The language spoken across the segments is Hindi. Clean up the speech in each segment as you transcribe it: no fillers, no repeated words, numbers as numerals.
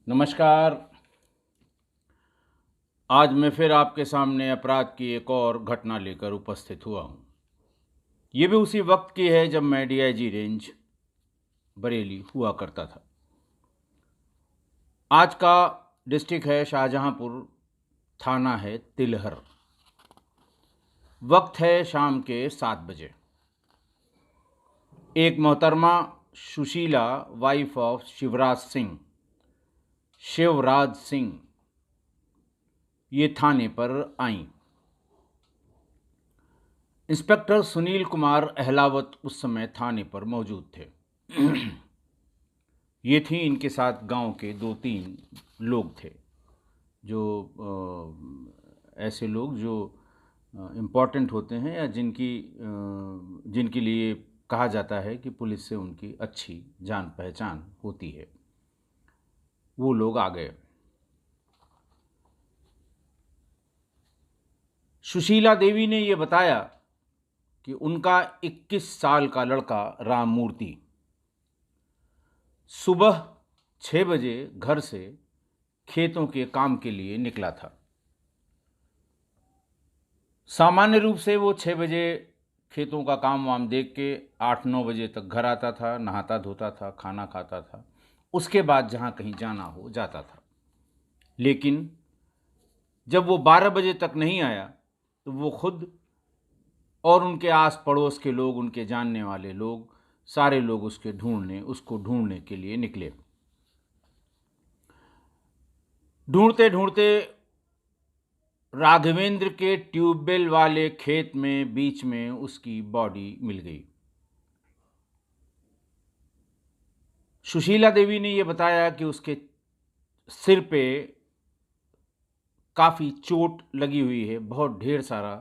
नमस्कार। आज मैं फिर आपके सामने अपराध की एक और घटना लेकर उपस्थित हुआ हूँ। ये भी उसी वक्त की है जब मैं डीआईजी रेंज बरेली हुआ करता था। आज का डिस्ट्रिक्ट है शाहजहांपुर, थाना है तिलहर। वक्त है शाम के 7 बजे। एक मोहतरमा सुशीला, वाइफ ऑफ शिवराज सिंह, ये थाने पर आईं। इंस्पेक्टर सुनील कुमार अहलावत उस समय थाने पर मौजूद थे। ये थी इनके साथ गांव के 2-3 लोग थे, जो ऐसे लोग जो इम्पॉर्टेंट होते हैं या जिनके लिए कहा जाता है कि पुलिस से उनकी अच्छी जान पहचान होती है। वो लोग आ गए। सुशीला देवी ने ये बताया कि उनका 21 साल का लड़का राममूर्ति सुबह 6 बजे घर से खेतों के काम के लिए निकला था। सामान्य रूप से वो 6 बजे खेतों का काम वाम देख के 8-9 बजे तक घर आता था, नहाता धोता था, खाना खाता था, उसके बाद जहाँ कहीं जाना हो जाता था। लेकिन जब वो 12 बजे तक नहीं आया तो वो खुद और उनके आस पड़ोस के लोग, उनके जानने वाले लोग, सारे लोग उसको ढूंढने के लिए निकले। ढूंढते ढूंढते राघवेंद्र के ट्यूबवेल वाले खेत में बीच में उसकी बॉडी मिल गई। सुशीला देवी ने यह बताया कि उसके सिर पे काफ़ी चोट लगी हुई है, बहुत ढेर सारा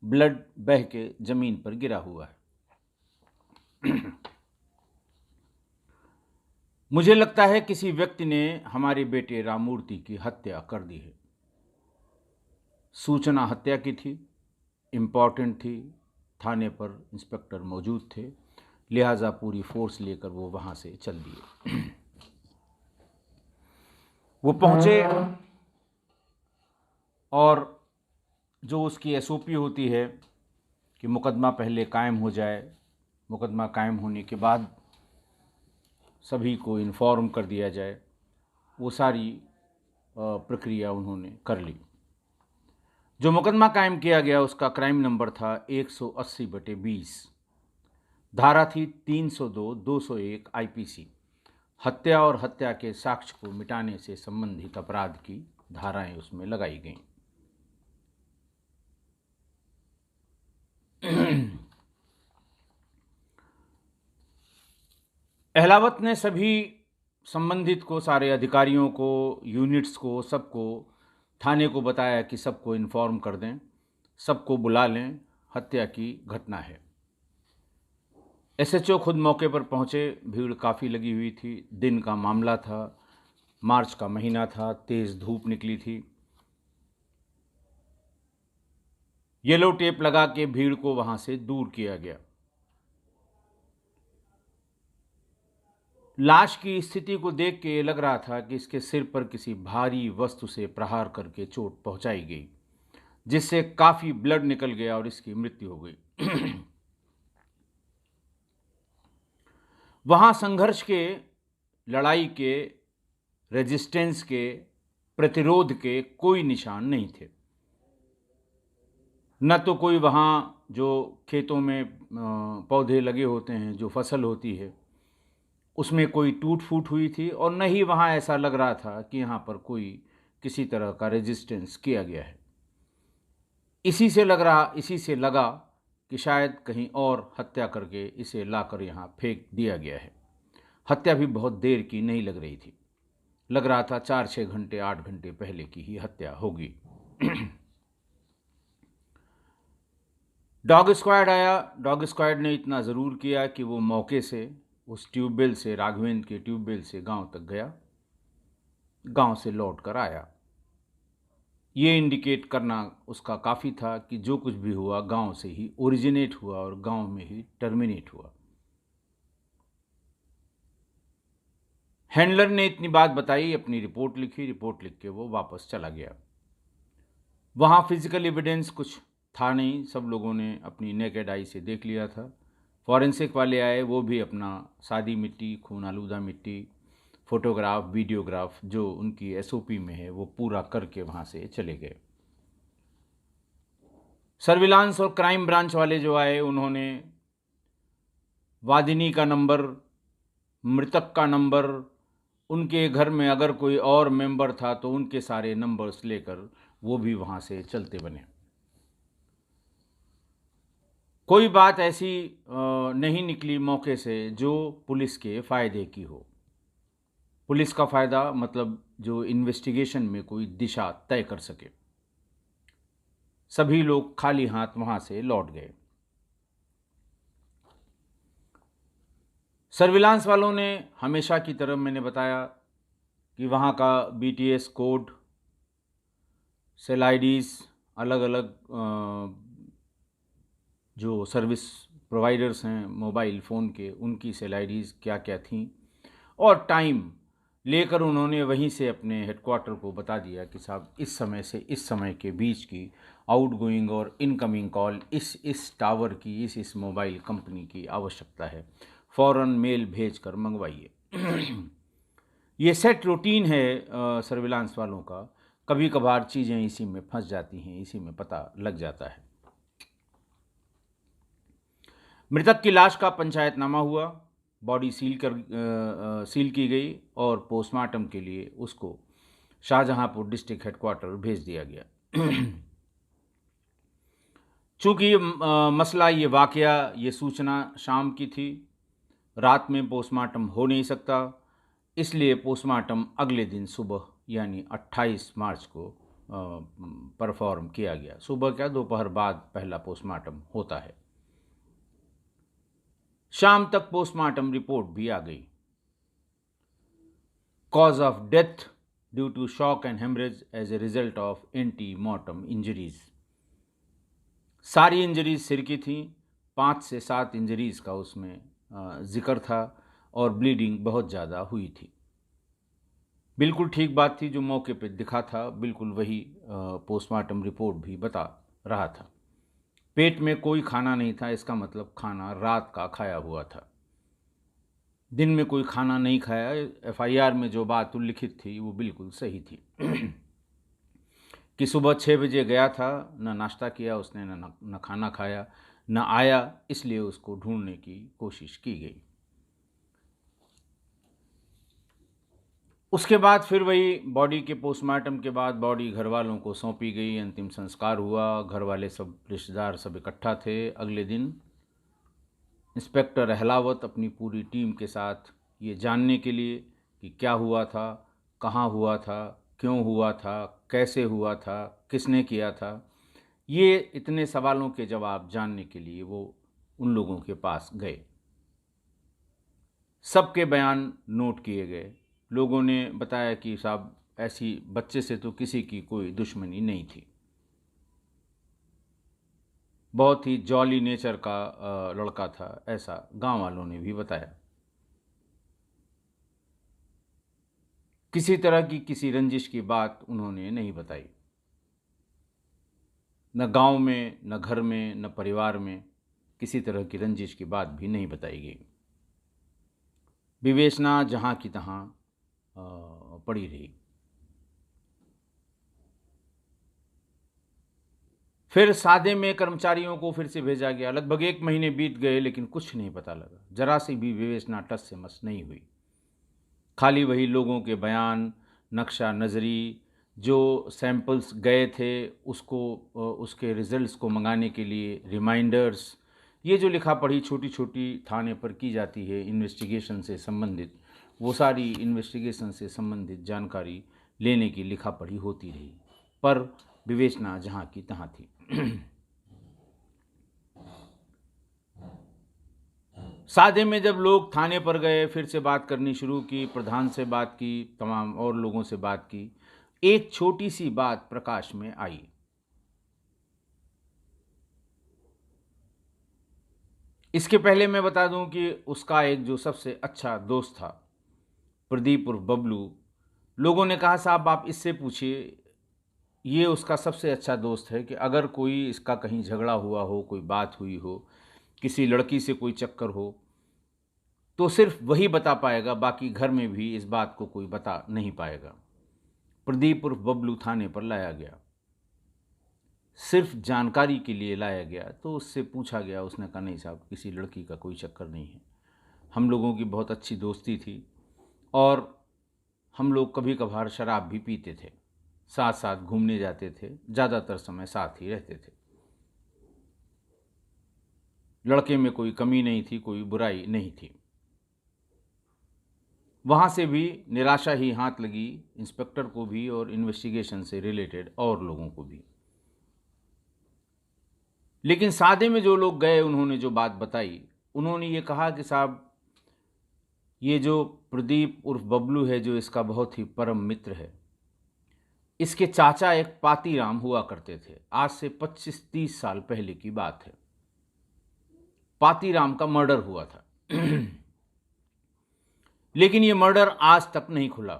ब्लड बह के ज़मीन पर गिरा हुआ है। मुझे लगता है किसी व्यक्ति ने हमारे बेटे राममूर्ति की हत्या कर दी है। सूचना हत्या की थी, इम्पॉर्टेंट थी, थाने पर इंस्पेक्टर मौजूद थे, लिहाजा पूरी फोर्स लेकर वो वहाँ से चल दिए। वो पहुँचे और जो उसकी एसओपी होती है कि मुकदमा पहले कायम हो जाए, मुकदमा कायम होने के बाद सभी को इन्फॉर्म कर दिया जाए, वो सारी प्रक्रिया उन्होंने कर ली। जो मुकदमा कायम किया गया उसका क्राइम नंबर था 180/20, धारा थी 302, 201 आईपीसी। हत्या और हत्या के साक्ष्य को मिटाने से संबंधित अपराध की धाराएं उसमें लगाई गईं। अहलावत ने सभी संबंधित को, सारे अधिकारियों को, यूनिट्स को, सबको, थाने को बताया कि सबको इन्फॉर्म कर दें, सबको बुला लें, हत्या की घटना है। एसएचओ खुद मौके पर पहुंचे। भीड़ काफ़ी लगी हुई थी। दिन का मामला था, मार्च का महीना था, तेज़ धूप निकली थी। येलो टेप लगा के भीड़ को वहाँ से दूर किया गया। लाश की स्थिति को देख के लग रहा था कि इसके सिर पर किसी भारी वस्तु से प्रहार करके चोट पहुंचाई गई, जिससे काफ़ी ब्लड निकल गया और इसकी मृत्यु हो गई। वहाँ संघर्ष के, लड़ाई के, रेजिस्टेंस के, प्रतिरोध के कोई निशान नहीं थे। न तो कोई वहाँ जो खेतों में पौधे लगे होते हैं, जो फसल होती है, उसमें कोई टूट फूट हुई थी, और न ही वहाँ ऐसा लग रहा था कि यहाँ पर कोई किसी तरह का रेजिस्टेंस किया गया है। इसी से लगा कि शायद कहीं और हत्या करके इसे लाकर यहाँ फेंक दिया गया है। हत्या भी बहुत देर की नहीं लग रही थी। लग रहा था 4-6 घंटे, 8 घंटे पहले की ही हत्या होगी। डॉग स्क्वाड आया। डॉग स्क्वाड ने इतना ज़रूर किया कि वो मौके से, उस ट्यूबवेल से, राघवेंद्र के ट्यूबवेल से गांव तक गया, गांव से लौट कर आया। ये इंडिकेट करना उसका काफ़ी था कि जो कुछ भी हुआ गांव से ही ओरिजिनेट हुआ और गांव में ही टर्मिनेट हुआ। हैंडलर ने इतनी बात बताई, अपनी रिपोर्ट लिखी, रिपोर्ट लिख के वो वापस चला गया। वहाँ फिजिकल एविडेंस कुछ था नहीं, सब लोगों ने अपनी नेकेड आई से देख लिया था। फॉरेंसिक वाले आए, वो भी अपना सादी मिट्टी, खून आलूदा मिट्टी, फोटोग्राफ, वीडियोग्राफ जो उनकी एसओपी में है वो पूरा करके वहाँ से चले गए। सर्विलांस और क्राइम ब्रांच वाले जो आए, उन्होंने वादिनी का नंबर, मृतक का नंबर, उनके घर में अगर कोई और मेंबर था तो उनके सारे नंबर्स लेकर वो भी वहाँ से चलते बने। कोई बात ऐसी नहीं निकली मौके से जो पुलिस के फ़ायदे की हो। पुलिस का फ़ायदा मतलब जो इन्वेस्टिगेशन में कोई दिशा तय कर सके। सभी लोग खाली हाथ वहाँ से लौट गए। सर्विलांस वालों ने हमेशा की तरह, मैंने बताया कि वहाँ का बीटीएस कोड, सेल आईडीज़, अलग अलग जो सर्विस प्रोवाइडर्स हैं मोबाइल फ़ोन के, उनकी सेल आईडीज़ क्या क्या थीं, और टाइम लेकर उन्होंने वहीं से अपने हेडक्वार्टर को बता दिया कि साहब इस समय से इस समय के बीच की आउटगोइंग और इनकमिंग कॉल इस टावर की, इस मोबाइल कंपनी की आवश्यकता है, फ़ौरन मेल भेज कर मंगवाइए। ये सेट रूटीन है सर्विलांस वालों का। कभी कभार चीज़ें इसी में फंस जाती हैं, इसी में पता लग जाता है। मृतक की लाश का पंचायतनामा हुआ, बॉडी सील की गई और पोस्टमार्टम के लिए उसको शाहजहांपुर डिस्ट्रिक्ट हेडक्वार्टर भेज दिया गया। चूँकि ये मसला, ये वाकया, ये सूचना शाम की थी, रात में पोस्टमार्टम हो नहीं सकता, इसलिए पोस्टमार्टम अगले दिन सुबह यानी 28 मार्च को परफॉर्म किया गया। सुबह क्या, दोपहर बाद पहला पोस्टमार्टम होता है। शाम तक पोस्टमार्टम रिपोर्ट भी आ गई। Cause of death due to shock and haemorrhage as a result of ante mortem injuries. सारी इंजरीज सिर की थी, 5 से 7 इंजरीज का उसमें जिक्र था और ब्लीडिंग बहुत ज़्यादा हुई थी। बिल्कुल ठीक बात थी, जो मौके पे दिखा था बिल्कुल वही पोस्टमार्टम रिपोर्ट भी बता रहा था। पेट में कोई खाना नहीं था, इसका मतलब खाना रात का खाया हुआ था। दिन में कोई खाना नहीं खाया। एफआईआर में जो बात उल्लिखित थी वो बिल्कुल सही थी। कि सुबह 6 बजे गया था, न नाश्ता किया उसने, न खाना खाया, न आया, इसलिए उसको ढूंढने की कोशिश की गई। उसके बाद फिर वही बॉडी के पोस्टमार्टम के बाद बॉडी घर वालों को सौंपी गई, अंतिम संस्कार हुआ, घर वाले सब, रिश्तेदार सब इकट्ठा थे। अगले दिन इंस्पेक्टर अहलावत अपनी पूरी टीम के साथ ये जानने के लिए कि क्या हुआ था, कहाँ हुआ था, क्यों हुआ था, कैसे हुआ था, किसने किया था, ये इतने सवालों के जवाब जानने के लिए वो उन लोगों के पास गए। सबके बयान नोट किए गए। लोगों ने बताया कि साहब ऐसी बच्चे से तो किसी की कोई दुश्मनी नहीं थी, बहुत ही जॉली नेचर का लड़का था, ऐसा गांव वालों ने भी बताया। किसी तरह की किसी रंजिश की बात उन्होंने नहीं बताई, न गांव में, न घर में, न परिवार में किसी तरह की रंजिश की बात भी नहीं बताई गई। विवेचना जहाँ की तहाँ पड़ी रही। फिर सादे में कर्मचारियों को फिर से भेजा गया। लगभग 1 महीने बीत गए लेकिन कुछ नहीं पता लगा, जरा सी भी विवेचना टस से मस नहीं हुई। खाली वही लोगों के बयान, नक्शा नज़री, जो सैंपल्स गए थे उसको, उसके रिज़ल्ट्स को मंगाने के लिए रिमाइंडर्स, ये जो लिखा पढ़ी छोटी छोटी थाने पर की जाती है इन्वेस्टिगेशन से संबंधित, वो सारी इन्वेस्टिगेशन से संबंधित जानकारी लेने की लिखा पढ़ी होती रही, पर विवेचना जहाँ की तहाँ थी। सादे में जब लोग थाने पर गए, फिर से बात करनी शुरू की, प्रधान से बात की, तमाम और लोगों से बात की, एक छोटी सी बात प्रकाश में आई। इसके पहले मैं बता दूं कि उसका एक जो सबसे अच्छा दोस्त था, प्रदीप उर्फ बबलू। लोगों ने कहा साहब आप इससे पूछिए, ये उसका सबसे अच्छा दोस्त है कि अगर कोई इसका कहीं झगड़ा हुआ हो, कोई बात हुई हो, किसी लड़की से कोई चक्कर हो, तो सिर्फ वही बता पाएगा, बाकी घर में भी इस बात को कोई बता नहीं पाएगा। प्रदीप उर्फ बबलू थाने पर लाया गया, सिर्फ जानकारी के लिए लाया गया। तो उससे पूछा गया, उसने कहा नहीं साहब किसी लड़की का कोई चक्कर नहीं है, हम लोगों की बहुत अच्छी दोस्ती थी और हम लोग कभी कभार शराब भी पीते थे, साथ साथ घूमने जाते थे, ज़्यादातर समय साथ ही रहते थे, लड़के में कोई कमी नहीं थी, कोई बुराई नहीं थी। वहाँ से भी निराशा ही हाथ लगी, इंस्पेक्टर को भी और इन्वेस्टिगेशन से रिलेटेड और लोगों को भी। लेकिन सादे में जो लोग गए, उन्होंने जो बात बताई, उन्होंने ये कहा कि साहब ये जो प्रदीप उर्फ बबलू है, जो इसका बहुत ही परम मित्र है, इसके चाचा एक पातीराम हुआ करते थे। आज से 25-30 साल पहले की बात है। पातीराम का मर्डर हुआ था लेकिन ये मर्डर आज तक नहीं खुला।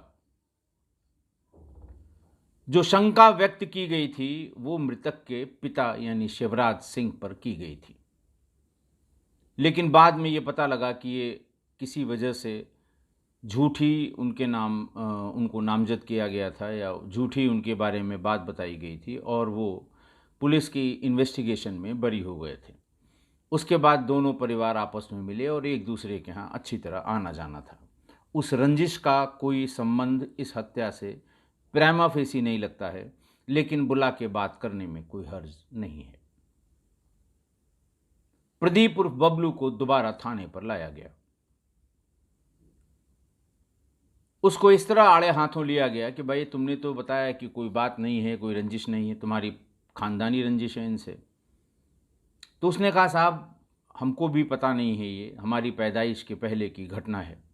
जो शंका व्यक्त की गई थी वो मृतक के पिता यानी शिवराज सिंह पर की गई थी, लेकिन बाद में ये पता लगा कि ये किसी वजह से झूठी उनके नाम उनको नामजद किया गया था या झूठी उनके बारे में बात बताई गई थी और वो पुलिस की इन्वेस्टिगेशन में बरी हो गए थे। उसके बाद दोनों परिवार आपस में मिले और एक दूसरे के यहाँ अच्छी तरह आना जाना था। उस रंजिश का कोई संबंध इस हत्या से प्रेमा फेसी नहीं लगता है, लेकिन बुला के बात करने में कोई हर्ज नहीं है। प्रदीप उर्फ बबलू को दोबारा थाने पर लाया गया। उसको इस तरह आड़े हाथों लिया गया कि भाई तुमने तो बताया कि कोई बात नहीं है, कोई रंजिश नहीं है, तुम्हारी खानदानी रंजिश है इनसे। तो उसने कहा साहब हमको भी पता नहीं है, ये हमारी पैदाइश के पहले की घटना है,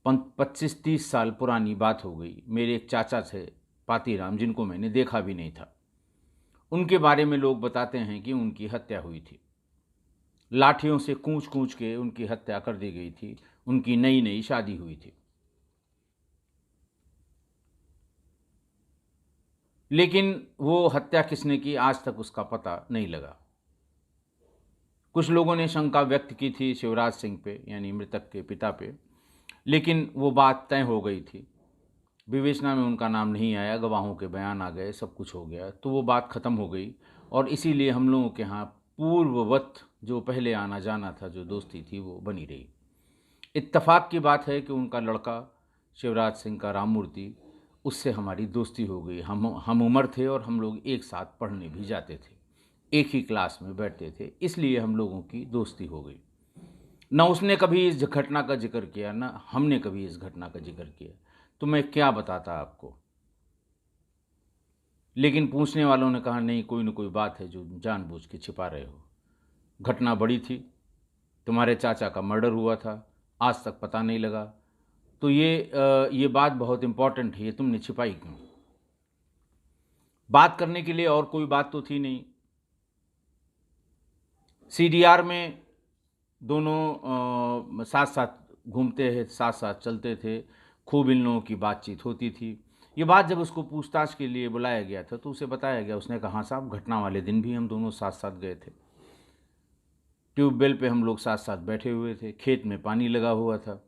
25-30 साल पुरानी बात हो गई। मेरे एक चाचा थे पातीराम, जिनको मैंने देखा भी नहीं था, उनके बारे में लोग बताते हैं कि उनकी हत्या हुई थी, लाठियों से कूच कूच के उनकी हत्या कर दी गई थी। उनकी नई नई शादी हुई थी, लेकिन वो हत्या किसने की आज तक उसका पता नहीं लगा। कुछ लोगों ने शंका व्यक्त की थी शिवराज सिंह पे यानी मृतक के पिता पे, लेकिन वो बात तय हो गई थी, विवेचना में उनका नाम नहीं आया, गवाहों के बयान आ गए, सब कुछ हो गया, तो वो बात ख़त्म हो गई। और इसीलिए हम लोगों के यहाँ पूर्ववत जो पहले आना जाना था, जो दोस्ती थी, वो बनी रही। इत्तफाक की बात है कि उनका लड़का शिवराज सिंह का राममूर्ति, उससे हमारी दोस्ती हो गई। हम उम्र थे और हम लोग एक साथ पढ़ने भी जाते थे, एक ही क्लास में बैठते थे, इसलिए हम लोगों की दोस्ती हो गई। न उसने कभी इस घटना का जिक्र किया, न हमने कभी इस घटना का जिक्र किया, तो मैं क्या बताता आपको। लेकिन पूछने वालों ने कहा नहीं, कोई न कोई बात है जो जानबूझ के छिपा रहे हो, घटना बड़ी थी, तुम्हारे चाचा का मर्डर हुआ था, आज तक पता नहीं लगा, तो ये बात बहुत इम्पॉर्टेंट है, ये तुमने छिपाई क्यों? बात करने के लिए और कोई बात तो थी नहीं। सीडीआर में दोनों साथ साथ घूमते हैं, साथ साथ चलते थे, खूब इन लोगों की बातचीत होती थी। ये बात जब उसको पूछताछ के लिए बुलाया गया था तो उसे बताया गया, उसने कहा हाँ साहब घटना वाले दिन भी हम दोनों साथ साथ गए थे, ट्यूबवेल पे हम लोग साथ साथ बैठे हुए थे, खेत में पानी लगा हुआ था,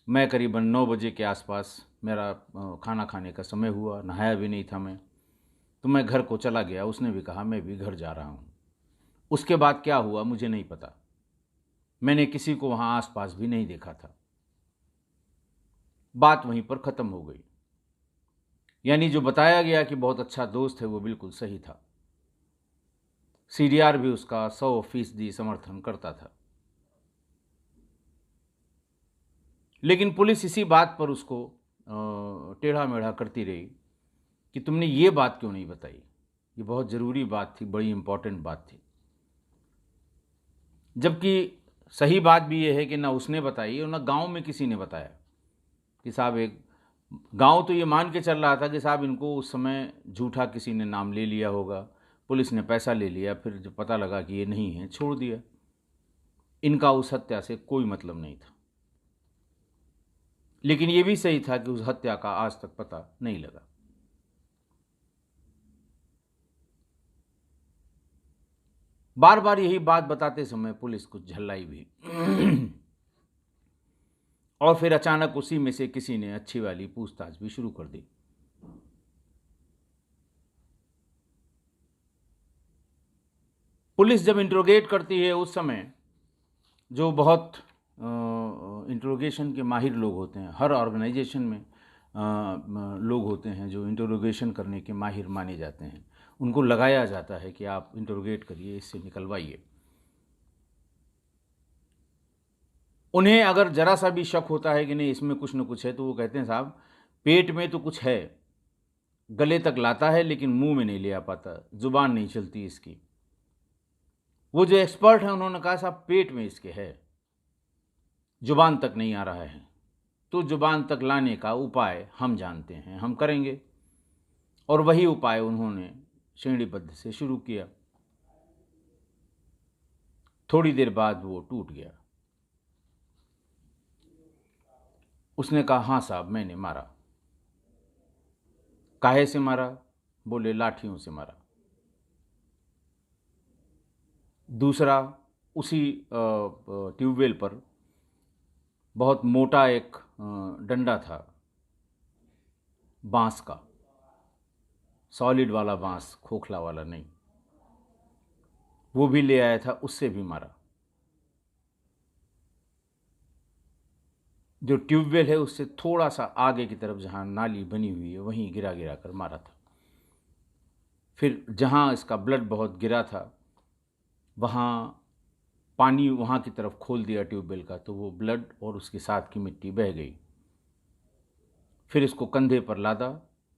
मैं करीबन 9 बजे के आसपास मेरा खाना खाने का समय हुआ, नहाया भी नहीं था मैं, तो मैं घर को चला गया। उसने भी कहा मैं भी घर जा रहा हूँ। उसके बाद क्या हुआ मुझे नहीं पता, मैंने किसी को वहाँ आसपास भी नहीं देखा था। बात वहीं पर ख़त्म हो गई। यानी जो बताया गया कि बहुत अच्छा दोस्त है वो बिल्कुल सही था। सीडीआर भी उसका 100% समर्थन करता था। लेकिन पुलिस इसी बात पर उसको टेढ़ा मेढ़ा करती रही कि तुमने ये बात क्यों नहीं बताई, ये बहुत ज़रूरी बात थी, बड़ी इम्पॉर्टेंट बात थी। जबकि सही बात भी ये है कि ना उसने बताई और ना गांव में किसी ने बताया कि साहब एक गांव तो ये मान के चल रहा था कि साहब इनको उस समय झूठा किसी ने नाम ले लिया होगा, पुलिस ने पैसा ले लिया, फिर जब पता लगा कि ये नहीं है छोड़ दिया। इनका उस हत्या से कोई मतलब नहीं था। लेकिन ये भी सही था कि उस हत्या का आज तक पता नहीं लगा। बार बार यही बात बताते समय पुलिस कुछ झल्लाई भी और फिर अचानक उसी में से किसी ने अच्छी वाली पूछताछ भी शुरू कर दी। पुलिस जब इंट्रोगेट करती है उस समय जो बहुत इंट्रोगेशन के माहिर लोग होते हैं, हर ऑर्गेनाइजेशन में लोग होते हैं जो इंट्रोगेशन करने के माहिर माने जाते हैं, उनको लगाया जाता है कि आप इंट्रोगेट करिए, इससे निकलवाइए। उन्हें अगर ज़रा सा भी शक होता है कि नहीं इसमें कुछ न कुछ है, तो वो कहते हैं साहब पेट में तो कुछ है, गले तक लाता है लेकिन मुंह में नहीं ले आ पाता, ज़ुबान नहीं चलती इसकी। वो जो एक्सपर्ट हैं उन्होंने कहा साहब पेट में इसके है, ज़ुबान तक नहीं आ रहा है, तो ज़ुबान तक लाने का उपाय हम जानते हैं, हम करेंगे। और वही उपाय उन्होंने श्रेणीबद्ध से शुरू किया। थोड़ी देर बाद वो टूट गया। उसने कहा हाँ साहब मैंने मारा। काहे से मारा? बोले लाठियों से मारा। दूसरा, उसी ट्यूबवेल पर बहुत मोटा एक डंडा था, बांस का, सॉलिड वाला बांस, खोखला वाला नहीं, वो भी ले आया था, उससे भी मारा। जो ट्यूबवेल है उससे थोड़ा सा आगे की तरफ जहाँ नाली बनी हुई है वहीं गिरा गिरा कर मारा था। फिर जहाँ इसका ब्लड बहुत गिरा था वहाँ पानी वहाँ की तरफ खोल दिया ट्यूबवेल का, तो वो ब्लड और उसके साथ की मिट्टी बह गई। फिर इसको कंधे पर लादा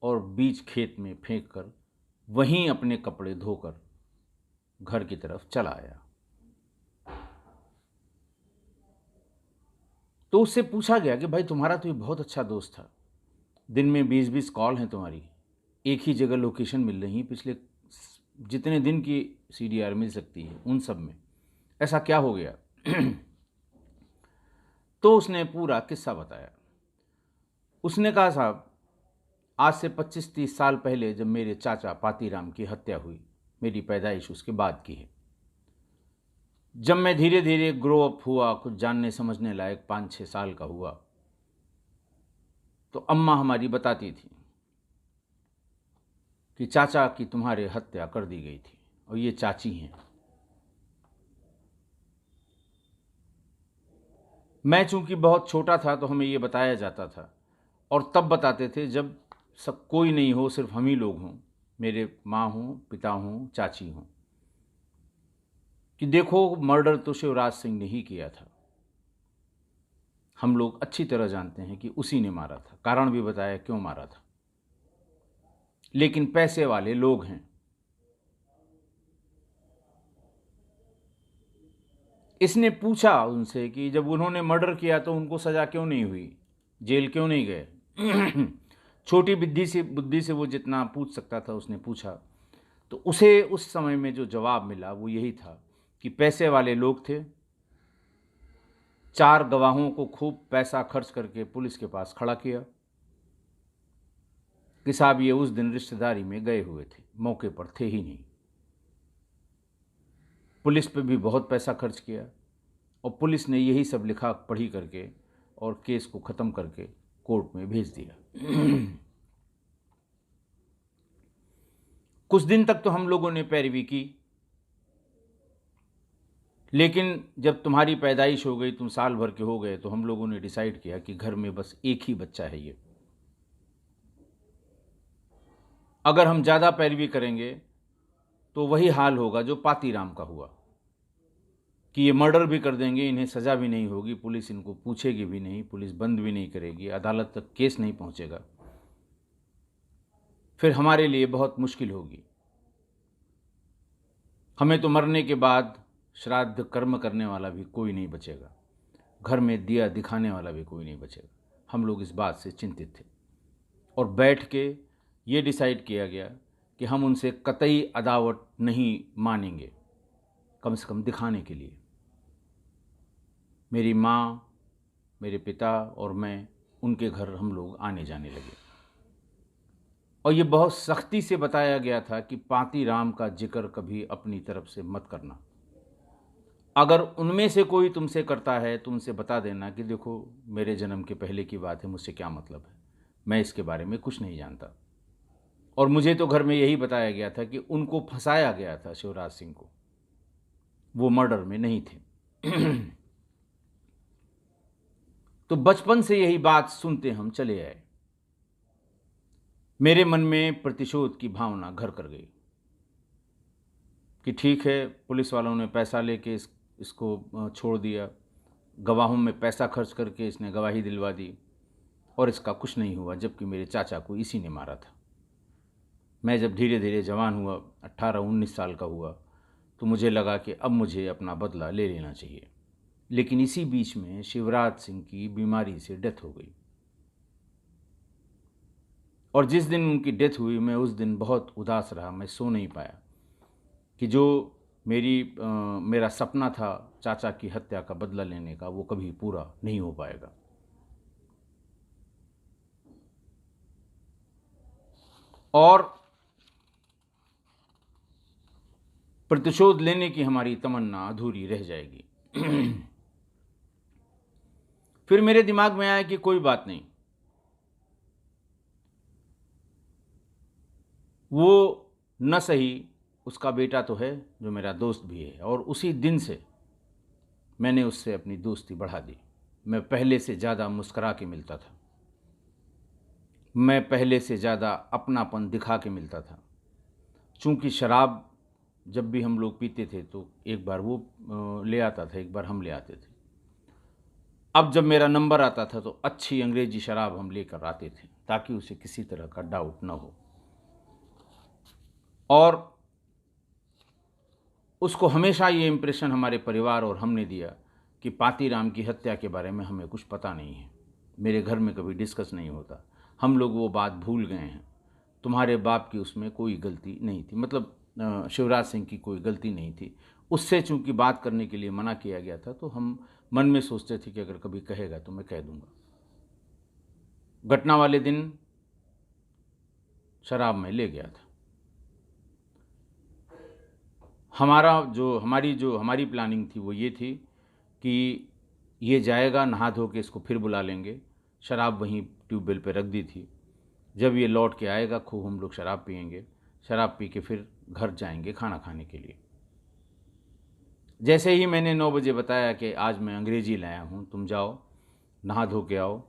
और बीच खेत में फेंक कर वहीं अपने कपड़े धोकर घर की तरफ चला आया। तो उससे पूछा गया कि भाई तुम्हारा तो ये बहुत अच्छा दोस्त था, दिन में 20-20 कॉल हैं तुम्हारी, एक ही जगह लोकेशन मिल रही, पिछले जितने दिन की CDR मिल सकती है उन सब में ऐसा क्या हो गया? तो उसने पूरा किस्सा बताया। उसने कहा साहब आज से 25-30 साल पहले जब मेरे चाचा पातीराम की हत्या हुई, मेरी पैदाइश उसके बाद की है, जब मैं धीरे धीरे ग्रो अप हुआ, कुछ जानने समझने लायक 5-6 साल का हुआ, तो अम्मा हमारी बताती थी कि चाचा की तुम्हारे हत्या कर दी गई थी, और ये चाची हैं। मैं चूंकि बहुत छोटा था तो हमें ये बताया जाता था, और तब बताते थे जब सब कोई नहीं हो, सिर्फ हम ही लोग हों, मेरे माँ हों, पिता हों, चाची हों, कि देखो मर्डर तो शिवराज सिंह ने ही किया था। हम लोग अच्छी तरह जानते हैं कि उसी ने मारा था, कारण भी बताया क्यों मारा था। लेकिन पैसे वाले लोग हैं, इसने पूछा उनसे कि जब उन्होंने मर्डर किया तो उनको सज़ा क्यों नहीं हुई, जेल क्यों नहीं गए? छोटी बुद्धि से वो जितना पूछ सकता था उसने पूछा। तो उसे उस समय में जो जवाब मिला वो यही था कि पैसे वाले लोग थे, 4 गवाहों को खूब पैसा खर्च करके पुलिस के पास खड़ा किया कि साहब ये उस दिन रिश्तेदारी में गए हुए थे, मौके पर थे ही नहीं। पुलिस पे भी बहुत पैसा खर्च किया, और पुलिस ने यही सब लिखा पढ़ी करके और केस को ख़त्म करके कोर्ट में भेज दिया। कुछ दिन तक तो हम लोगों ने पैरवी की, लेकिन जब तुम्हारी पैदाइश हो गई, तुम साल भर के हो गए, तो हम लोगों ने डिसाइड किया कि घर में बस एक ही बच्चा है ये। अगर हम ज़्यादा पैरवी करेंगे तो वही हाल होगा जो पातीराम का हुआ, कि ये मर्डर भी कर देंगे, इन्हें सज़ा भी नहीं होगी, पुलिस इनको पूछेगी भी नहीं, पुलिस बंद भी नहीं करेगी, अदालत तक केस नहीं पहुंचेगा, फिर हमारे लिए बहुत मुश्किल होगी। हमें तो मरने के बाद श्राद्ध कर्म करने वाला भी कोई नहीं बचेगा, घर में दिया दिखाने वाला भी कोई नहीं बचेगा। हम लोग इस बात से चिंतित थे, और बैठ के ये डिसाइड किया गया कि हम उनसे कतई अदावत नहीं मानेंगे, कम से कम दिखाने के लिए। मेरी माँ, मेरे पिता और मैं उनके घर हम लोग आने जाने लगे। और ये बहुत सख्ती से बताया गया था कि पाती राम का जिक्र कभी अपनी तरफ से मत करना। अगर उनमें से कोई तुमसे करता है तो उनसे बता देना कि देखो, मेरे जन्म के पहले की बात है, मुझसे क्या मतलब है, मैं इसके बारे में कुछ नहीं जानता। और मुझे तो घर में यही बताया गया था कि उनको फंसाया गया था, शिवराज सिंह को, वो मर्डर में नहीं थे। तो बचपन से यही बात सुनते हम चले आए। मेरे मन में प्रतिशोध की भावना घर कर गई कि ठीक है, पुलिस वालों ने पैसा लेके इसको छोड़ दिया, गवाहों में पैसा खर्च करके इसने गवाही दिलवा दी और इसका कुछ नहीं हुआ, जबकि मेरे चाचा को इसी ने मारा था। मैं जब धीरे धीरे जवान हुआ, 18-19 साल का हुआ, तो मुझे लगा कि अब मुझे अपना बदला ले लेना चाहिए। लेकिन इसी बीच में शिवराज सिंह की बीमारी से डेथ हो गई। और जिस दिन उनकी डेथ हुई, मैं उस दिन बहुत उदास रहा, मैं सो नहीं पाया कि जो मेरा सपना था चाचा की हत्या का बदला लेने का, वो कभी पूरा नहीं हो पाएगा। और प्रतिशोध लेने की हमारी तमन्ना अधूरी रह जाएगी। फिर मेरे दिमाग में आया कि कोई बात नहीं, वो न सही, उसका बेटा तो है जो मेरा दोस्त भी है। और उसी दिन से मैंने उससे अपनी दोस्ती बढ़ा दी। मैं पहले से ज़्यादा मुस्करा के मिलता था, मैं पहले से ज़्यादा अपनापन दिखा के मिलता था। चूँकि शराब जब भी हम लोग पीते थे तो एक बार वो ले आता था, एक बार हम ले आते थे। अब जब मेरा नंबर आता था तो अच्छी अंग्रेजी शराब हम लेकर आते थे ताकि उसे किसी तरह का डाउट न हो। और उसको हमेशा ये इम्प्रेशन हमारे परिवार और हमने दिया कि पातीराम की हत्या के बारे में हमें कुछ पता नहीं है, मेरे घर में कभी डिस्कस नहीं होता, हम लोग वो बात भूल गए हैं, तुम्हारे बाप की उसमें कोई गलती नहीं थी, मतलब शिवराज सिंह की कोई गलती नहीं थी। उससे चूंकि बात करने के लिए मना किया गया था तो हम मन में सोचते थे कि अगर कभी कहेगा तो मैं कह दूंगा। घटना वाले दिन शराब में ले गया था। हमारी प्लानिंग थी वो ये थी कि ये जाएगा, नहा धो के इसको फिर बुला लेंगे। शराब वहीं ट्यूबवेल पे रख दी थी। जब ये लौट के आएगा खूब हम लोग शराब पिएंगे, शराब पी के फिर घर जाएंगे खाना खाने के लिए। जैसे ही मैंने 9 बजे बताया कि आज मैं अंग्रेजी लाया हूँ, तुम जाओ नहा धो के आओ,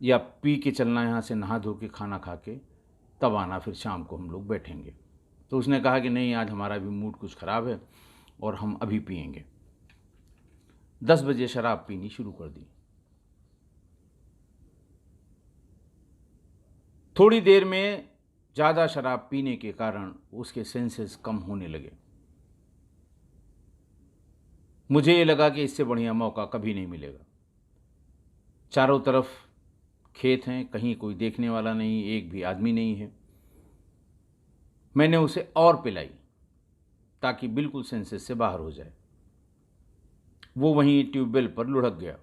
या पी के चलना यहाँ से, नहा धो के खाना खा के तब आना, फिर शाम को हम लोग बैठेंगे। तो उसने कहा कि नहीं, आज हमारा भी मूड कुछ ख़राब है और हम अभी पिएंगे। 10 बजे शराब पीनी शुरू कर दी। थोड़ी देर में ज़्यादा शराब पीने के कारण उसके सेंसेस कम होने लगे। मुझे ये लगा कि इससे बढ़िया मौका कभी नहीं मिलेगा। चारों तरफ खेत हैं, कहीं कोई देखने वाला नहीं, एक भी आदमी नहीं है। मैंने उसे और पिलाई ताकि बिल्कुल सेंसेस से बाहर हो जाए। वो वहीं ट्यूबवेल पर लुढ़क गया।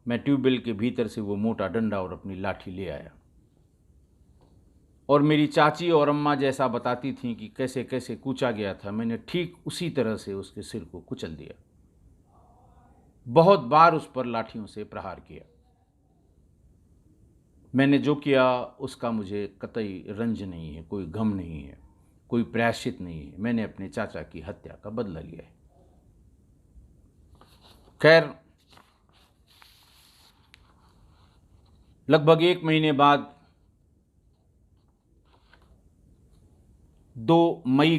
मैं ट्यूबवेल के भीतर से वो मोटा डंडा और अपनी लाठी ले आया और मेरी चाची और अम्मा जैसा बताती थीं कि कैसे कैसे कूचा गया था, मैंने ठीक उसी तरह से उसके सिर को कुचल दिया। बहुत बार उस पर लाठियों से प्रहार किया। मैंने जो किया उसका मुझे कतई रंज नहीं है, कोई गम नहीं है, कोई प्रायश्चित नहीं है। मैंने अपने चाचा की हत्या का बदला लिया है। खैर, लगभग 1 महीने बाद 2 मई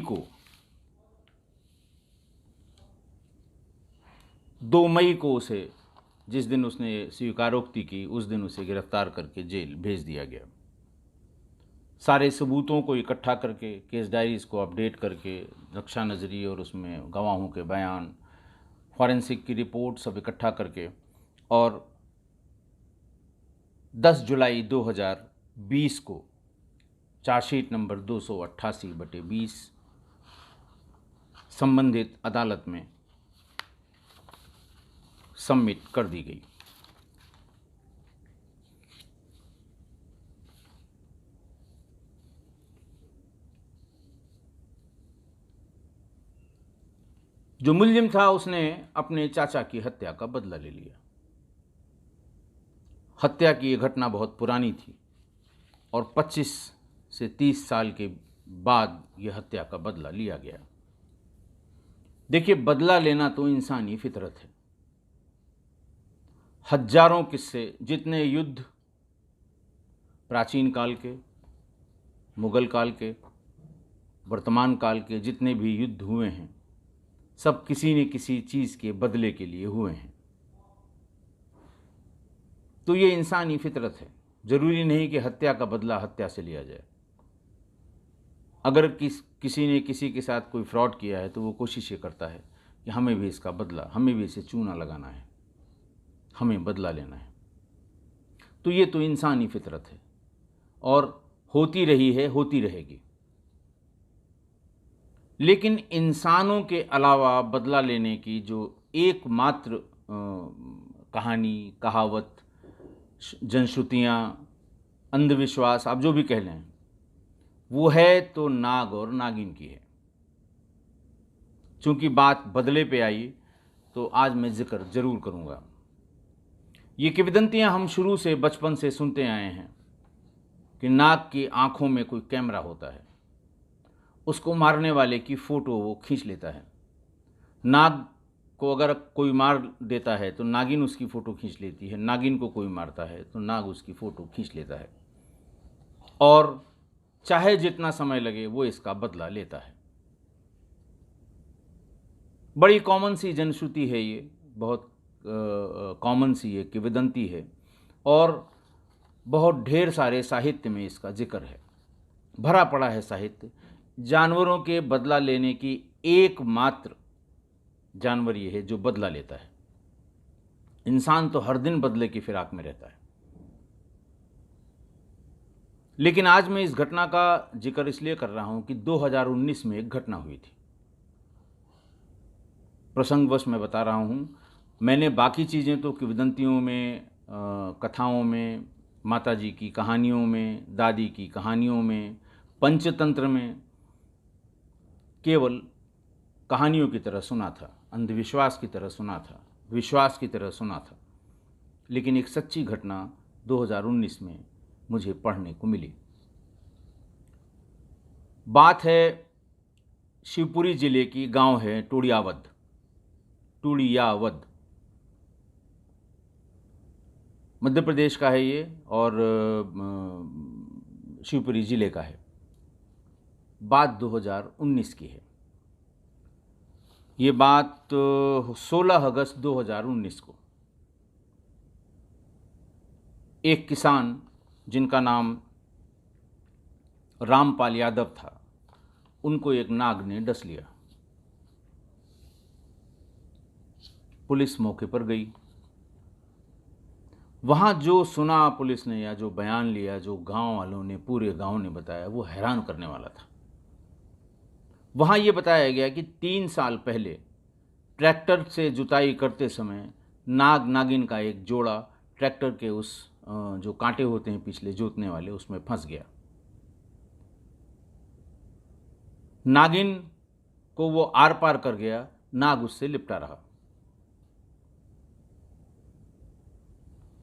को उसे, जिस दिन उसने स्वीकारोक्ति की, उस दिन उसे गिरफ्तार करके जेल भेज दिया गया। सारे सबूतों को इकट्ठा करके, केस डायरीज को अपडेट करके, रक्षा नज़री और उसमें गवाहों के बयान, फॉरेंसिक की रिपोर्ट सब इकट्ठा करके, और 10 जुलाई 2020 को चार्जशीट नंबर 288/20 संबंधित अदालत में सबमिट कर दी गई। जो मुलजिम था उसने अपने चाचा की हत्या का बदला ले लिया। हत्या की ये घटना बहुत पुरानी थी और 25 से 30 साल के बाद यह हत्या का बदला लिया गया। देखिए, बदला लेना तो इंसानी फितरत है। हजारों किस्से, जितने युद्ध प्राचीन काल के, मुगल काल के, वर्तमान काल के जितने भी युद्ध हुए हैं, सब किसी न किसी चीज़ के बदले के लिए हुए हैं। तो ये इंसानी फितरत है। ज़रूरी नहीं कि हत्या का बदला हत्या से लिया जाए। अगर किसी ने किसी के साथ कोई फ्रॉड किया है तो वो कोशिश ये करता है कि हमें भी इसका बदला, हमें भी इसे चूना लगाना है, हमें बदला लेना है। तो ये तो इंसानी फितरत है और होती रही है, होती रहेगी। लेकिन इंसानों के अलावा बदला लेने की जो एकमात्र कहानी, कहावत, जनश्रुतियाँ, अंधविश्वास, आप जो भी कह लें, वो है तो नाग और नागिन की है। चूँकि बात बदले पे आई तो आज मैं जिक्र ज़रूर करूँगा। ये किंवदंतियाँ हम शुरू से, बचपन से सुनते आए हैं कि नाग की आँखों में कोई कैमरा होता है, उसको मारने वाले की फ़ोटो वो खींच लेता है। नाग को अगर कोई मार देता है तो नागिन उसकी फ़ोटो खींच लेती है, नागिन को कोई मारता है तो नाग उसकी फ़ोटो खींच लेता है और चाहे जितना समय लगे वो इसका बदला लेता है। बड़ी कॉमन सी जनश्रुति है ये, बहुत कॉमन सी ये किंवदंती है और बहुत ढेर सारे साहित्य में इसका जिक्र है, भरा पड़ा है साहित्य। जानवरों के बदला लेने की एकमात्र जानवर ये है जो बदला लेता है। इंसान तो हर दिन बदले की फिराक में रहता है। लेकिन आज मैं इस घटना का जिक्र इसलिए कर रहा हूं कि 2019 में एक घटना हुई थी। प्रसंगवश मैं बता रहा हूं। मैंने बाकी चीज़ें तो किंवदंतियों में, कथाओं में, माताजी की कहानियों में, दादी की कहानियों में, पंचतंत्र में केवल कहानियों की तरह सुना था, अंधविश्वास की तरह सुना था, विश्वास की तरह सुना था। लेकिन एक सच्ची घटना 2019 में मुझे पढ़ने को मिली। बात है शिवपुरी जिले की, गांव है टूड़ियावद, मध्य प्रदेश का है ये और शिवपुरी जिले का है। बात 2019 की है। ये बात 16 अगस्त 2019 को एक किसान जिनका नाम रामपाल यादव था, उनको एक नाग ने डस लिया। पुलिस मौके पर गई। वहाँ जो सुना पुलिस ने या जो बयान लिया, जो गांव वालों ने, पूरे गांव ने बताया, वो हैरान करने वाला था। वहाँ ये बताया गया कि 3 साल पहले ट्रैक्टर से जुताई करते समय नाग नागिन का एक जोड़ा ट्रैक्टर के उस जो कांटे होते हैं पिछले जोतने वाले, उसमें फंस गया। नागिन को वो आर पार कर गया, नाग उससे लिपटा रहा।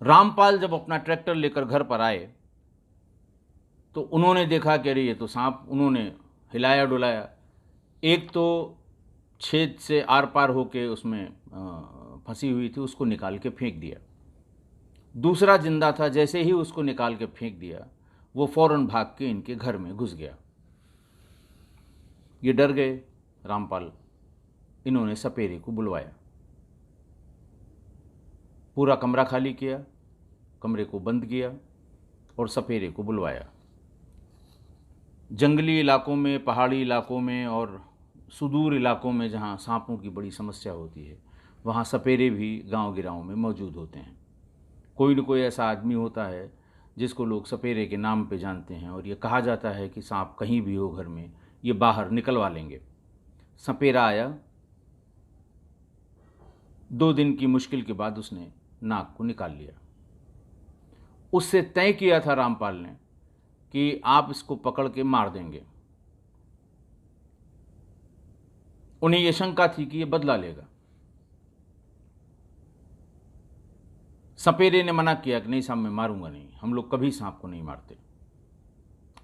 रामपाल जब अपना ट्रैक्टर लेकर घर पर आए तो उन्होंने देखा कि अरे ये तो सांप। उन्होंने हिलाया डुलाया। एक तो छेद से आर पार होके उसमें फंसी हुई थी, उसको निकाल के फेंक दिया। दूसरा जिंदा था, जैसे ही उसको निकाल के फेंक दिया वो फौरन भाग के इनके घर में घुस गया। ये डर गए रामपाल। इन्होंने सपेरे को बुलवाया, पूरा कमरा खाली किया, कमरे को बंद किया और सपेरे को बुलवाया। जंगली इलाकों में, पहाड़ी इलाकों में और सुदूर इलाकों में जहाँ सांपों की बड़ी समस्या होती है, वहाँ सपेरे भी गांव गिराओं में मौजूद होते हैं। कोई न कोई ऐसा आदमी होता है जिसको लोग सपेरे के नाम पे जानते हैं और ये कहा जाता है कि सांप कहीं भी हो घर में, ये बाहर निकलवा लेंगे। सपेरा आया। 2 दिन की मुश्किल के बाद उसने नाग को निकाल लिया। उससे तय किया था रामपाल ने कि आप इसको पकड़ के मार देंगे। उन्हें ये शंका थी कि ये बदला लेगा। सपेरे ने मना किया कि नहीं साहब, मैं मारूंगा नहीं, हम लोग कभी सांप को नहीं मारते।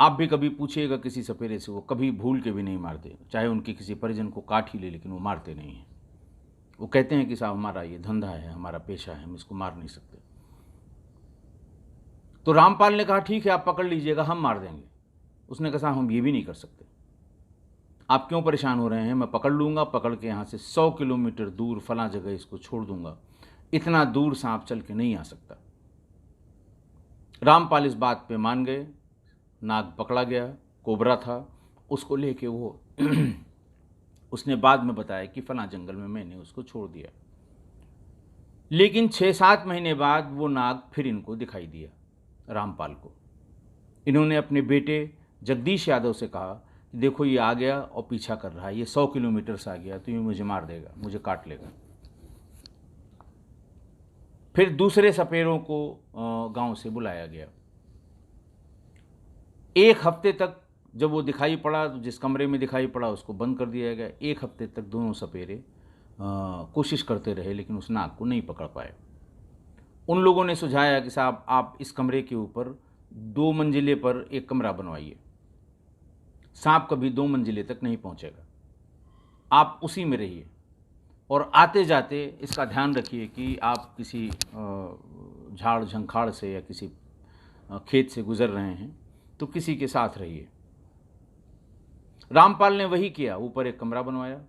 आप भी कभी पूछिएगा किसी सपेरे से, वो कभी भूल के भी नहीं मारते, चाहे उनके किसी परिजन को काट ही ले, लेकिन वो मारते नहीं हैं। वो कहते हैं कि साहब हमारा ये धंधा है, हमारा पेशा है, हम इसको मार नहीं सकते। तो रामपाल ने कहा ठीक है, आप पकड़ लीजिएगा, हम मार देंगे। उसने कहा साहब हम ये भी नहीं कर सकते, आप क्यों परेशान हो रहे हैं, मैं पकड़ लूँगा, पकड़ के यहाँ से 100 किलोमीटर दूर फलां जगह इसको छोड़ दूंगा, इतना दूर सांप चल के नहीं आ सकता। रामपाल इस बात पे मान गए। नाग पकड़ा गया, कोबरा था, उसको लेके वो उसने बाद में बताया कि फलां जंगल में मैंने उसको छोड़ दिया। लेकिन 6-7 महीने बाद वो नाग फिर इनको दिखाई दिया, रामपाल को। इन्होंने अपने बेटे जगदीश यादव से कहा कि देखो ये आ गया और पीछा कर रहा है, ये 100 किलोमीटर से आ गया, तो ये मुझे मार देगा, मुझे काट लेगा। फिर दूसरे सपेरों को गांव से बुलाया गया। एक हफ्ते तक जब वो दिखाई पड़ा, तो जिस कमरे में दिखाई पड़ा उसको बंद कर दिया गया। एक हफ्ते तक दोनों सपेरे कोशिश करते रहे, लेकिन उस नाग को नहीं पकड़ पाए। उन लोगों ने सुझाया कि साहब आप इस कमरे के ऊपर 2 मंजिले पर एक कमरा बनवाइए, सांप कभी 2 मंजिले तक नहीं पहुंचेगा, आप उसी में रहिए, और आते जाते इसका ध्यान रखिए कि आप किसी झाड़ झंखाड़ से या किसी खेत से गुजर रहे हैं तो किसी के साथ रहिए। रामपाल ने वही किया, ऊपर एक कमरा बनवाया,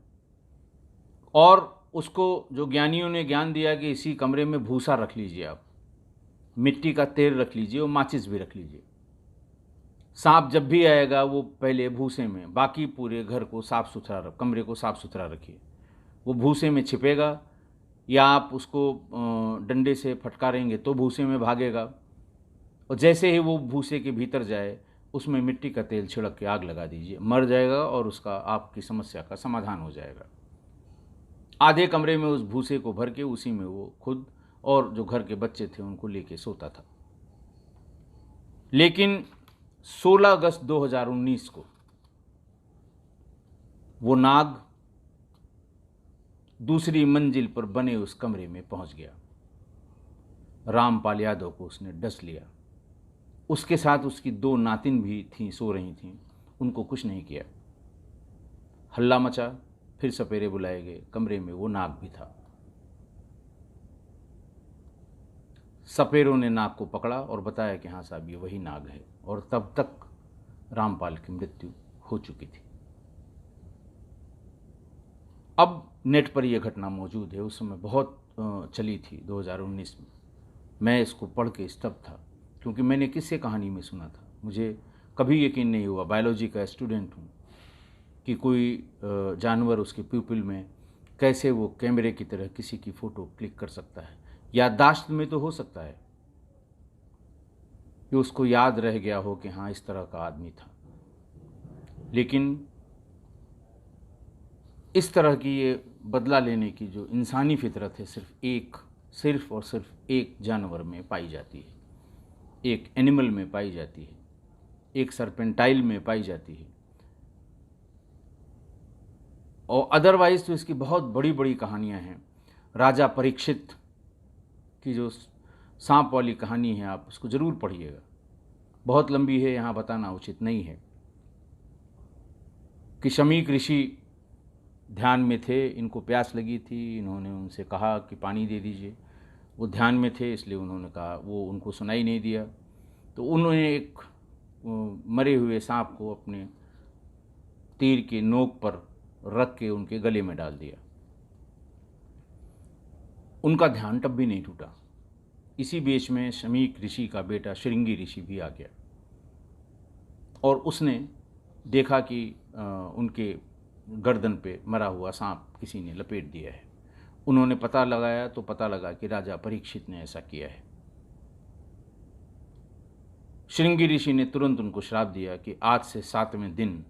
और उसको जो ज्ञानियों ने ज्ञान दिया कि इसी कमरे में भूसा रख लीजिए, आप मिट्टी का तेल रख लीजिए और माचिस भी रख लीजिए। सांप जब भी आएगा वो पहले भूसे में, बाकी पूरे घर को साफ सुथरा कमरे को साफ सुथरा रखिए। वो भूसे में छिपेगा, या आप उसको डंडे से फटकारेंगे तो भूसे में भागेगा, और जैसे ही वो भूसे के भीतर जाए उसमें मिट्टी का तेल छिड़क के आग लगा दीजिए, मर जाएगा और उसका आपकी समस्या का समाधान हो जाएगा। आधे कमरे में उस भूसे को भर के उसी में वो खुद और जो घर के बच्चे थे उनको लेके सोता था। लेकिन 16 अगस्त 2019 को वो नाग दूसरी मंजिल पर बने उस कमरे में पहुंच गया। रामपाल यादव को उसने डस लिया। उसके साथ उसकी 2 नातिन भी थीं, सो रही थीं, उनको कुछ नहीं किया। हल्ला मचा, फिर सपेरे बुलाए गए, कमरे में वो नाग भी था। सपेरों ने नाग को पकड़ा और बताया कि हाँ साहब ये वही नाग है, और तब तक रामपाल की मृत्यु हो चुकी थी। अब नेट पर यह घटना मौजूद है, उस समय बहुत चली थी 2019 में। मैं इसको पढ़ के स्तब्ध था, क्योंकि मैंने किससे कहानी में सुना था, मुझे कभी यकीन नहीं हुआ, बायोलॉजी का स्टूडेंट हूँ, कि कोई जानवर उसके प्यूपिल में कैसे वो कैमरे की तरह किसी की फ़ोटो क्लिक कर सकता है। याददाश्त में तो हो सकता है कि उसको याद रह गया हो कि हाँ इस तरह का आदमी था, लेकिन इस तरह की ये बदला लेने की जो इंसानी फितरत है सिर्फ और सिर्फ एक जानवर में पाई जाती है, एक एनिमल में पाई जाती है, एक सर्पेंटाइल में पाई जाती है। और अदरवाइज़ तो इसकी बहुत बड़ी बड़ी कहानियाँ हैं। राजा परीक्षित की जो सांप वाली कहानी है, आप उसको ज़रूर पढ़िएगा, बहुत लंबी है, यहाँ बताना उचित नहीं है। कि शमीक ऋषि ध्यान में थे, इनको प्यास लगी थी, इन्होंने उनसे कहा कि पानी दे दीजिए। वो ध्यान में थे इसलिए उन्होंने कहा, वो उनको सुनाई नहीं दिया, तो उन्होंने एक मरे हुए सांप को अपने तीर के नोक पर रख के उनके गले में डाल दिया। उनका ध्यान तब भी नहीं टूटा। इसी बीच में शमीक ऋषि का बेटा श्रृंगी ऋषि भी आ गया, और उसने देखा कि उनके गर्दन पे मरा हुआ सांप किसी ने लपेट दिया है। उन्होंने पता लगाया तो पता लगा कि राजा परीक्षित ने ऐसा किया है। श्रृंगी ऋषि ने तुरंत उनको श्राप दिया कि आज से 7वें दिन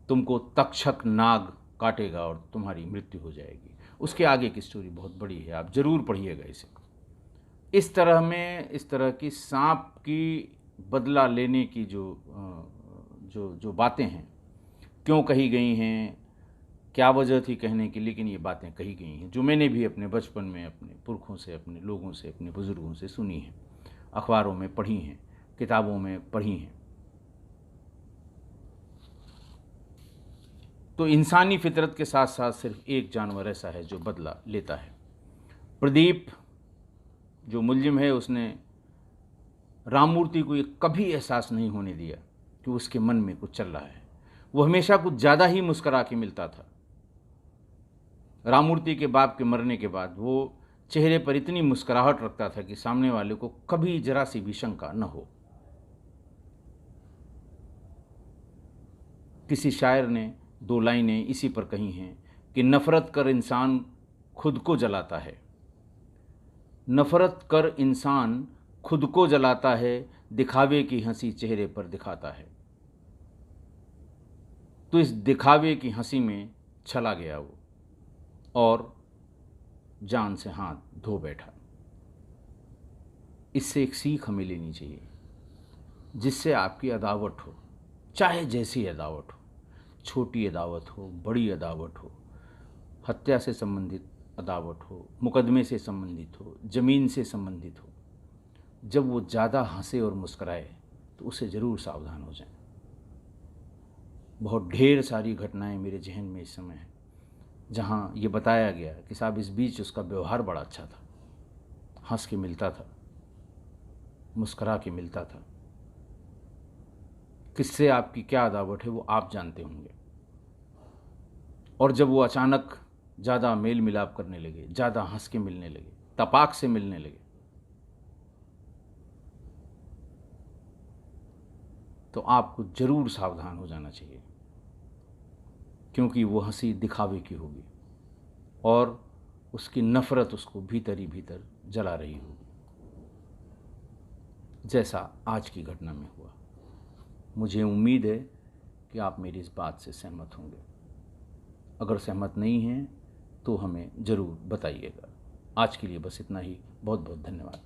तुमको तक्षक नाग काटेगा और तुम्हारी मृत्यु हो जाएगी। उसके आगे की स्टोरी बहुत बड़ी है, आप ज़रूर पढ़िएगा इसे। इस तरह की सांप की बदला लेने की जो बातें हैं, क्यों कही गई हैं, क्या वजह थी कहने की, लेकिन ये बातें कही गई हैं जो मैंने भी अपने बचपन में अपने पुरखों से, अपने लोगों से, अपने बुज़ुर्गों से सुनी हैं, अखबारों में पढ़ी हैं, किताबों में पढ़ी हैं। तो इंसानी फितरत के साथ साथ सिर्फ एक जानवर ऐसा है जो बदला लेता है। प्रदीप जो मुलजिम है, उसने राममूर्ति को ये कभी एहसास नहीं होने दिया कि उसके मन में कुछ चल रहा है। वो हमेशा कुछ ज़्यादा ही मुस्करा के मिलता था। राममूर्ति के बाप के मरने के बाद वो चेहरे पर इतनी मुस्कुराहट रखता था कि सामने वाले को कभी जरा सी भी शंका न हो। किसी शायर ने 2 लाइनें इसी पर कही हैं कि नफ़रत कर इंसान खुद को जलाता है, नफ़रत कर इंसान खुद को जलाता है, दिखावे की हंसी चेहरे पर दिखाता है। तो इस दिखावे की हंसी में चला गया वो और जान से हाथ धो बैठा। इससे एक सीख हमें लेनी चाहिए, जिससे आपकी अदावत हो, चाहे जैसी अदावत हो, छोटी अदावत हो, बड़ी अदावत हो, हत्या से संबंधित अदावत हो, मुकदमे से संबंधित हो, ज़मीन से संबंधित हो, जब वो ज़्यादा हंसे और मुस्कराए तो उससे ज़रूर सावधान हो जाएं। बहुत ढेर सारी घटनाएं मेरे जहन में इस समय हैं जहाँ ये बताया गया कि साहब इस बीच उसका व्यवहार बड़ा अच्छा था, हंस के मिलता था, मुस्करा के मिलता था। किससे आपकी क्या अदावत है वो आप जानते होंगे। और जब वो अचानक ज़्यादा मेल मिलाप करने लगे, ज़्यादा हंस के मिलने लगे, तपाक से मिलने लगे, तो आपको ज़रूर सावधान हो जाना चाहिए, क्योंकि वो हंसी दिखावे की होगी और उसकी नफ़रत उसको भीतर ही भीतर जला रही होगी, जैसा आज की घटना में हुआ। मुझे उम्मीद है कि आप मेरी इस बात से सहमत होंगे। अगर सहमत नहीं हैं तो हमें ज़रूर बताइएगा। आज के लिए बस इतना ही। बहुत बहुत धन्यवाद।